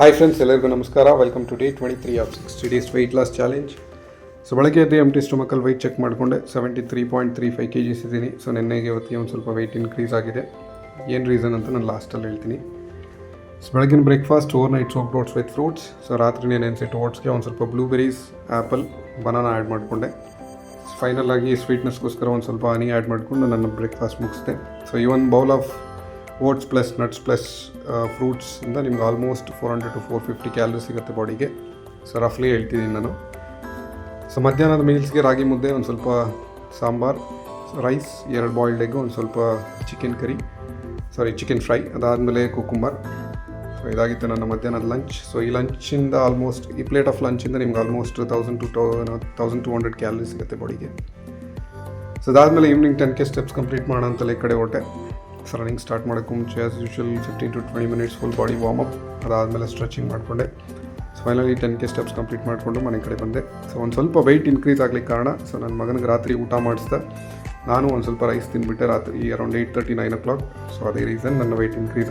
Hi friends, ಎಲ್ಲರಿಗೂ ನಮಸ್ಕಾರ. Welcome to day 23 of 60 days weight loss challenge. So ಬೆಳಗ್ಗೆ ಎದ್ದು ಎಂಟಿ ಸ್ಟೊಮಕಲ್ಲಿ ವೆಯ್ಟ್ ಚೆಕ್ ಮಾಡಿಕೊಂಡೆ. 73.35 kgs ಇದ್ದೀನಿ. ಸೊ ನೆನ್ನೆಗೆ ಇವತ್ತಿಗೆ ಒಂದು ಸ್ವಲ್ಪ ವೆಯ್ಟ್ ಇನ್ಕ್ರೀಸ್ ಆಗಿದೆ. ಏನು ರೀಸನ್ ಅಂತ ನಾನು ಲಾಸ್ಟಲ್ಲಿ ಹೇಳ್ತೀನಿ. ಸೊ ಬೆಳಗಿನ breakfast overnight soaked oats with fruits. So ರಾತ್ರಿನೇ ನೆನೆಸಿಟ್ಟು ಓಟ್ಸ್ಗೆ ಒಂದು ಸ್ವಲ್ಪ ಬ್ಲೂಬೆರೀಸ್, ಆ್ಯಪಲ್, ಬನಾನಾ ಆ್ಯಡ್ ಮಾಡಿಕೊಂಡೆ. ಫೈನಲ್ ಆಗಿ ಸ್ವೀಟ್ನೆಸ್ಗೋಸ್ಕರ ಒಂದು ಸ್ವಲ್ಪ ಹನಿ ಆ್ಯಡ್ ಮಾಡಿಕೊಂಡು ನನ್ನ ಬ್ರೇಕ್ಫಾಸ್ಟ್ ಮುಗಿಸಿದೆ. ಸೊ ಈ ಒಂದು bowl of oats plus nuts plus ಫ್ರೂಟ್ಸಿಂದ ನಿಮ್ಗೆ ಆಲ್ಮೋಸ್ಟ್ 400 to 450 ಕ್ಯಾಲರಿ ಸಿಗುತ್ತೆ ಬಾಡಿಗೆ. ಸೊ ರಫ್ಲಿ ಹೇಳ್ತಿದ್ದೀನಿ ನಾನು. ಸೊ ಮಧ್ಯಾಹ್ನದ ಮೀಲ್ಸ್ಗೆ ರಾಗಿ ಮುದ್ದೆ, ಒಂದು ಸ್ವಲ್ಪ ಸಾಂಬಾರ್, ರೈಸ್, 2 ಬಾಯ್ಲ್ಡ್ ಎಗ್, ಒಂದು ಸ್ವಲ್ಪ ಚಿಕನ್ ಫ್ರೈ, ಅದಾದಮೇಲೆ ಕುಕುಂಬರ್. ಸೊ ಇದಾಗಿತ್ತು ನನ್ನ ಮಧ್ಯಾಹ್ನದ ಲಂಚ್. ಸೊ ಈ ಲಂಚಿಂದ ಈ ಪ್ಲೇಟ್ ಆಫ್ ಲಂಚಿಂದ ನಿಮ್ಗೆ ಆಲ್ಮೋಸ್ಟ್ 1000 to 1200 ಕ್ಯಾಲರಿ ಸಿಗುತ್ತೆ ಬಾಡಿಗೆ. ಸೊ ಅದಾದಮೇಲೆ ಈವ್ನಿಂಗ್ 10K ಸ್ಟೆಪ್ಸ್ ಕಂಪ್ಲೀಟ್ ಮಾಡೋಣ ಅಂತಲೇ ಈ ಕಡೆ ಹೊಟ್ಟೆ. ಸೊ ರನ್ನಿಂಗ್ ಸ್ಟಾರ್ಟ್ ಮಾಡೋಕ್ಕೂ ಮುಂಚೆ as usual 15 to 20 minutes full body warm up, ಅದಾದಮೇಲೆ ಸ್ಟ್ರೆಚಿಂಗ್ ಮಾಡಿಕೊಂಡೆ. So finally 10K steps complete ಮಾಡಿಕೊಂಡು ಮನೆ ಕಡೆ ಬಂದೆ. ಸೊ ಒಂದು ಸ್ವಲ್ಪ ವೆಯ್ಟ್ ಇನ್ಕ್ರೀಸ್ ಆಗ್ಲಿಕ್ಕೆ ಕಾರಣ, ಸೊ ನನ್ನ ಮಗನಿಗೆ ರಾತ್ರಿ ಊಟ ಮಾಡಿಸ್ದೆ. ನಾನು ಒಂದು ಸ್ವಲ್ಪ ರೈಸ್ ತಿಂದುಬಿಟ್ಟೆ ರಾತ್ರಿ ಅರೌಂಡ್ 8:30, 9 o'clock. ಸೊ ಅದೇ ರೀಸನ್ ನನ್ನ ವೆಯ್ಟ್ ಇನ್ಕ್ರೀಸ್